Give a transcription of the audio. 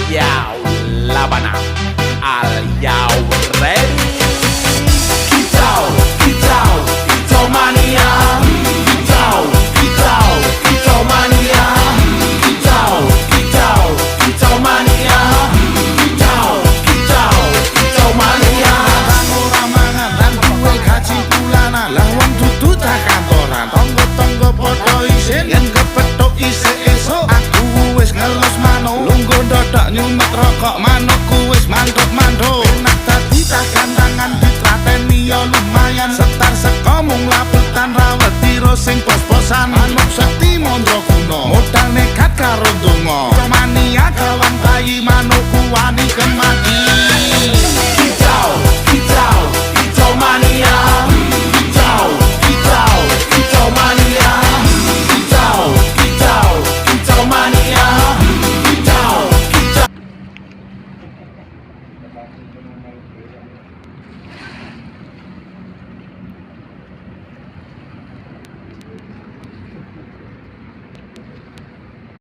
Yau Labana. Are you ready? Kicau, kicau, kicau mania. Kicau, kicau, kicau mania. Kicau, kicau, kicau mania. Kicau, kicau, kicau mania. Ora mangan lan duwe gaji bulanan, lah wong dudu cah kantoran. Tonggo-tonggo padha isin yen kepethuk isih esuk. Aku wis ngelos manuk, lungguh ndodok nyumet rokok, manukku wis manduk-manduk. Enak dadi cah kandangan ditrateni ya lumayan. Setar seko mung laputan rawet tiro sing pos-posan. Manuk sekti mondro kuno, modal nekat karo donga. Mania kawan bayi manukku wani kemati. Kicau, kicau, kicau mania. Kicau, kicau, kicau mania. Kicau, kicau, kicau mania. Kicau, kicau.